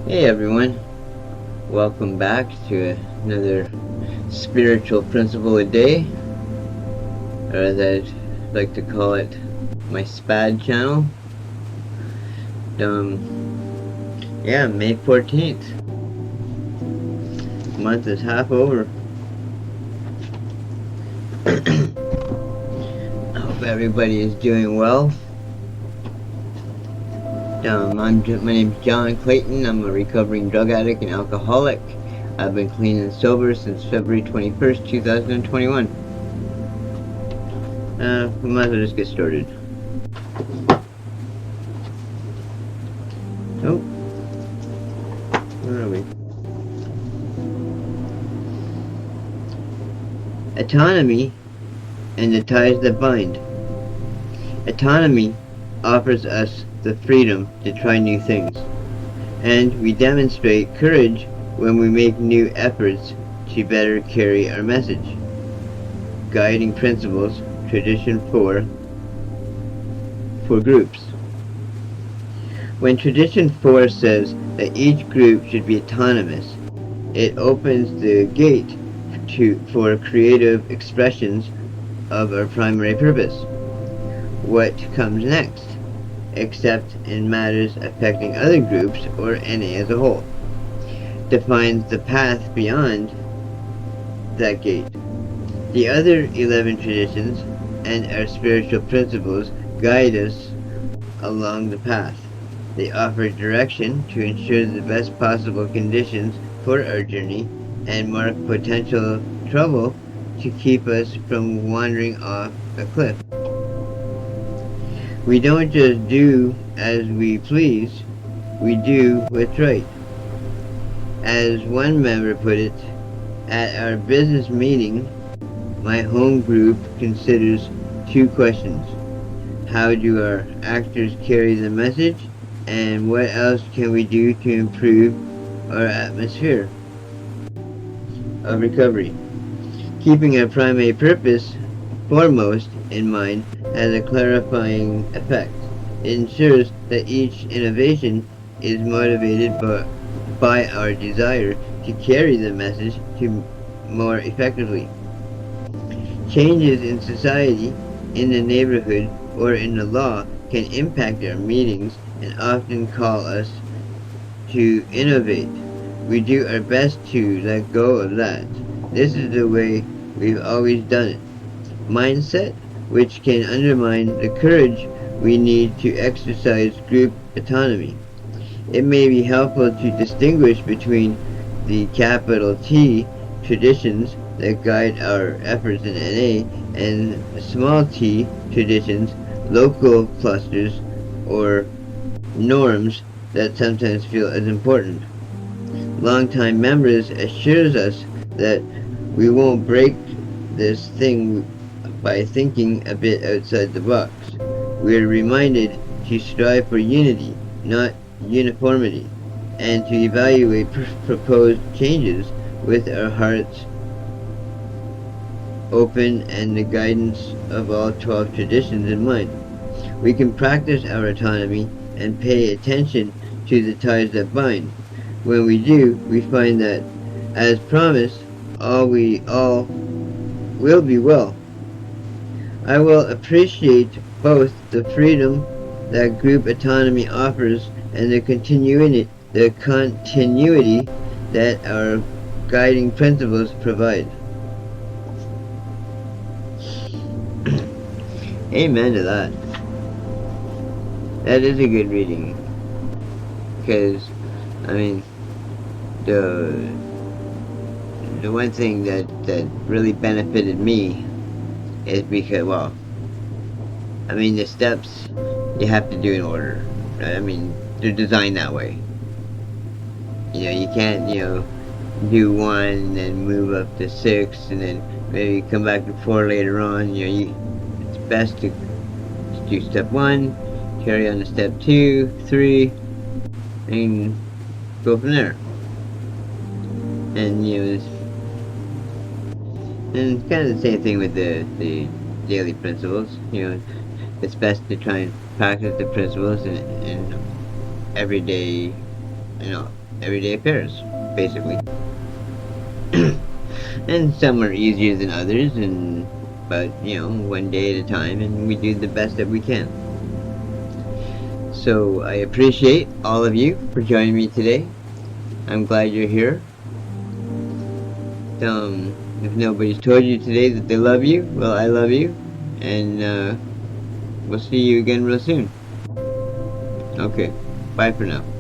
Hey everyone, welcome back to another spiritual principle a day, or as I'd like to call it, my SPAD channel. Yeah, May 14th. Month is half over. I hope everybody is doing well. My name's John Clayton. I'm a recovering drug addict and alcoholic. I've been clean and sober since February 21st, 2021. We might as well just get started. Oh, where are we? Autonomy and the ties that bind. Autonomy offers us the freedom to try new things, and we demonstrate courage when we make new efforts to better carry our message. Guiding principles, tradition 4 for groups. When tradition 4 says that each group should be autonomous, it opens the gate for creative expressions of our primary purpose. What comes next, except in matters affecting other groups or NA as a whole, defines the path beyond that gate. The other 11 traditions and our spiritual principles guide us along the path. They offer direction to ensure the best possible conditions for our journey and mark potential trouble to keep us from wandering off a cliff. We don't just do as we please, we do what's right. As one member put it, at our business meeting, my home group considers two questions. How do our actors carry the message? And what else can we do to improve our atmosphere of recovery? Keeping our primary purpose foremost in mind has a clarifying effect. It ensures that each innovation is motivated by our desire to carry the message to more effectively. Changes in society, in the neighborhood, or in the law can impact our meetings and often call us to innovate. We do our best to let go of that. This is the way we've always done it. Mindset, which can undermine the courage we need to exercise group autonomy. It may be helpful to distinguish between the capital T traditions that guide our efforts in NA and small t traditions, local clusters, or norms that sometimes feel as important. Longtime members assures us that we won't break this thing by thinking a bit outside the box. We are reminded to strive for unity, not uniformity, and to evaluate proposed changes with our hearts open and the guidance of all 12 traditions in mind. We can practice our autonomy and pay attention to the ties that bind. When we do, we find that, as promised, all will be well. I will appreciate both the freedom that group autonomy offers and the continuity that our guiding principles provide. Amen to that. That is a good reading. Because, I mean, the one thing that really benefited me is because, well, I mean, the steps you have to do in order. I mean, they're designed that way. You know, you can't, do 1 and then move up to 6 and then maybe come back to 4 later on. It's best to do step 1, carry on to step 2, 3, and go from there. And and kind of the same thing with the daily principles. It's best to try and practice the principles in everyday, everyday affairs, basically. And some are easier than others, but one day at a time, and we do the best that we can. So I appreciate all of you for joining me today. I'm glad you're here. If nobody's told you today that they love you, well, I love you, and we'll see you again real soon. Okay, bye for now.